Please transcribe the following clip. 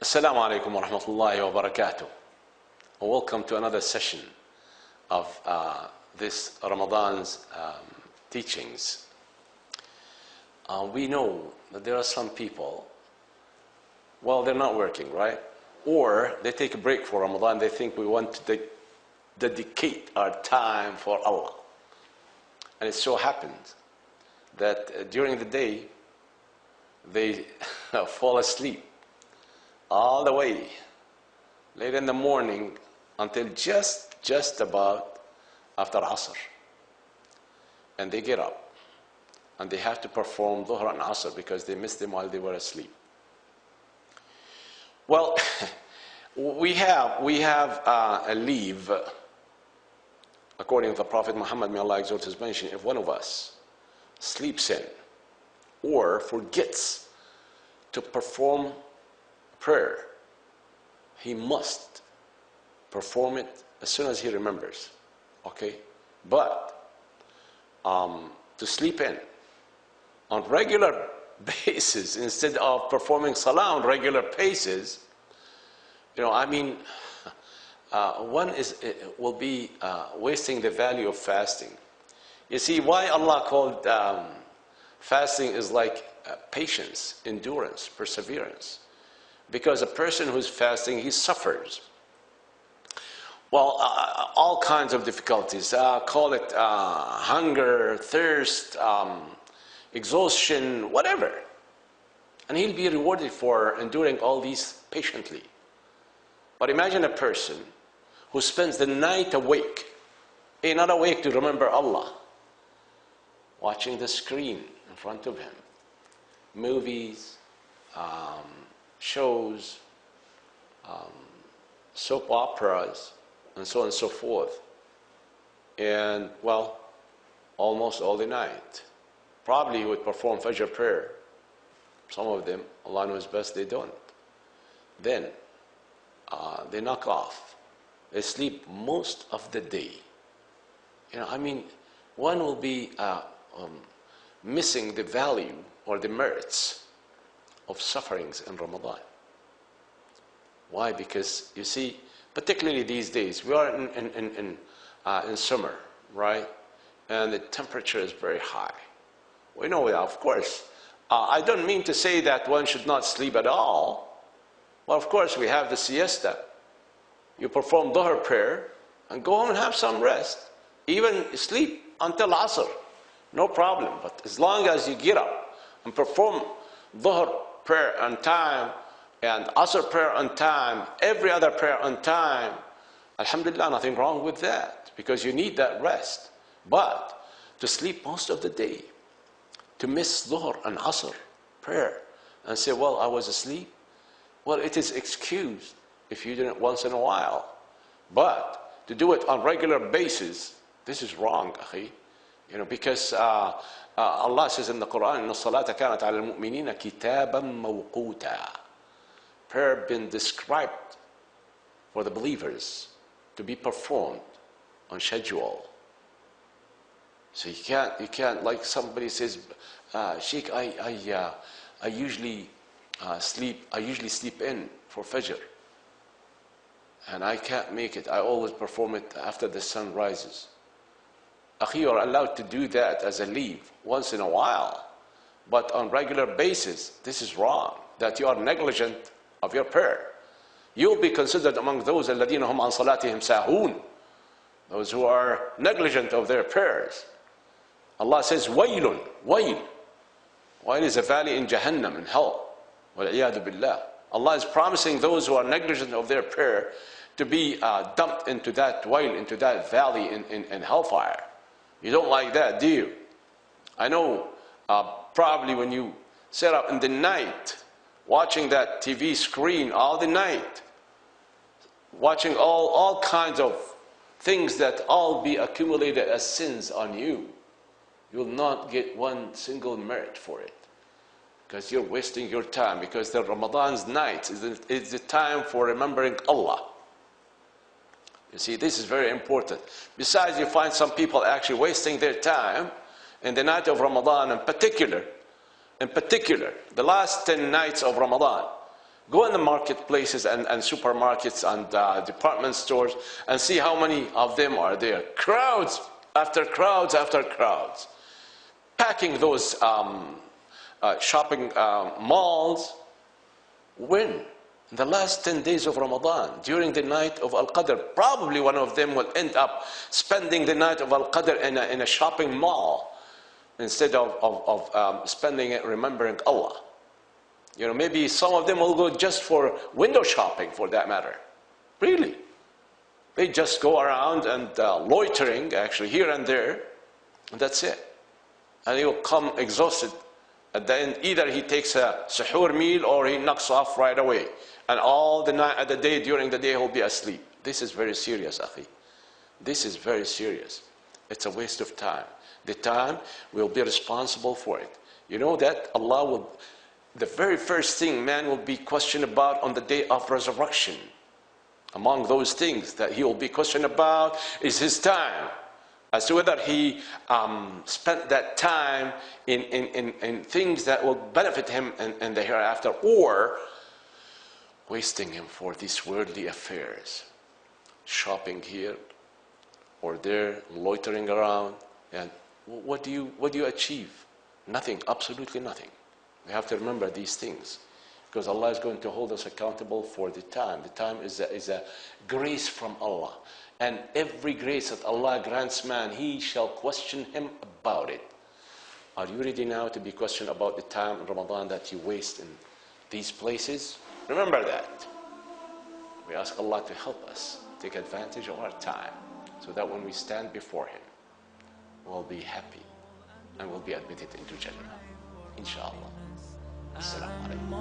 Assalamu alaikum wa rahmatullahi wa barakatuh. Welcome to another session of this Ramadan's teachings. We know that there are some people, well, they're not working, right? Or they take a break for Ramadan. They think we want to dedicate our time for Allah. And it so happened that during the day, they fall asleep all the way late in the morning until just about after Asr. And they get up and they have to perform Dhuhr and Asr because they missed them while they were asleep. Well, we have a leave, according to the Prophet Muhammad, may Allah exalt his mention, if one of us sleeps in or forgets to perform prayer, he must perform it as soon as he remembers, okay? But to sleep in on regular basis instead of performing salah on regular basis, one will be wasting the value of fasting. You see, why Allah called fasting is like patience, endurance, perseverance. Because a person who's fasting, he suffers. Well, all kinds of difficulties. Call it hunger, thirst, exhaustion, whatever. And he'll be rewarded for enduring all these patiently. But imagine a person who spends the night awake, not awake to remember Allah, watching the screen in front of him, movies, shows, soap operas, and so on and so forth. And, well, almost all the night. Probably he would perform Fajr prayer. Some of them, Allah knows best, they don't. Then, they knock off. They sleep most of the day. One will be missing the value or the merits of sufferings in Ramadan. Why? Because you see, particularly these days, we are in summer, right? And the temperature is very high. We know that, of course. I don't mean to say that one should not sleep at all. Well, of course, we have the siesta. You perform Dhuhr prayer and go home and have some rest. Even sleep until Asr, no problem. But as long as you get up and perform Dhuhr prayer on time and Asr prayer on time, every other prayer on time, alhamdulillah, nothing wrong with that, because you need that rest. But to sleep most of the day, to miss Dhuhr and Asr prayer and say, well, I was asleep, well, it is excused if you did it once in a while. But to do it on regular basis, this is wrong, akhi. Because Allah says in the Quran, إِنَّ الصَّلَاةَ كَانَتْ عَلَى الْمُؤْمِنِينَ كِتَابًا مَوْقُوتًا. Prayer been described for the believers to be performed on schedule. So you can't like somebody says, Sheikh, I usually sleep in for Fajr, and I can't make it. I always perform it after the sun rises. Akhi, you are allowed to do that as a leave once in a while, but on regular basis, this is wrong, that you are negligent of your prayer. You'll be considered among those الَّذِينَ هُمْ عَنْ صَلَاتِهِمْ سَاهُونَ, those who are negligent of their prayers. Allah says, وَيْلٌ, Wayl. Wayl is a valley in Jahannam, in hell. وَالْعِيَاذُ بِاللَّهِ. Allah is promising those who are negligent of their prayer to be dumped into that Wayl, into that valley in hellfire. You don't like that, do you? I know probably when you sit up in the night watching that TV screen all the night, watching all kinds of things that all be accumulated as sins on you, you will not get one single merit for it, because you're wasting your time, because the Ramadan's night is the time for remembering Allah. You see, this is very important. Besides, you find some people actually wasting their time in the night of Ramadan in particular, the last 10 nights of Ramadan, Go in the marketplaces and supermarkets and department stores and see how many of them are there. Crowds after crowds after crowds. Packing those shopping malls. When? In the last 10 days of Ramadan, during the night of Al-Qadr, probably one of them will end up spending the night of Al-Qadr in a shopping mall instead of spending it remembering Allah. You know, maybe some of them will go just for window shopping, for that matter. Really. They just go around and loitering, actually, here and there, and that's it. And he will come exhausted. At the end, either he takes a suhoor meal or he knocks off right away. And all the night, the day, during the day, he'll be asleep. This is very serious, akhi. This is very serious. It's a waste of time. The time will be responsible for it. You know that Allah will, the very first thing man will be questioned about on the day of resurrection, among those things that he will be questioned about is his time, as to whether he spent that time in things that will benefit him in the hereafter, or wasting him for these worldly affairs, shopping here or there, loitering around. And what do you achieve? Nothing, absolutely nothing. We have to remember these things, because Allah is going to hold us accountable for the time. The time is a grace from Allah. And every grace that Allah grants man, He shall question him about it. Are you ready now to be questioned about the time in Ramadan that you waste in these places? Remember that. We ask Allah to help us take advantage of our time, so that when we stand before Him, we'll be happy and we'll be admitted into Jannah. Inshallah. Assalamu alaikum.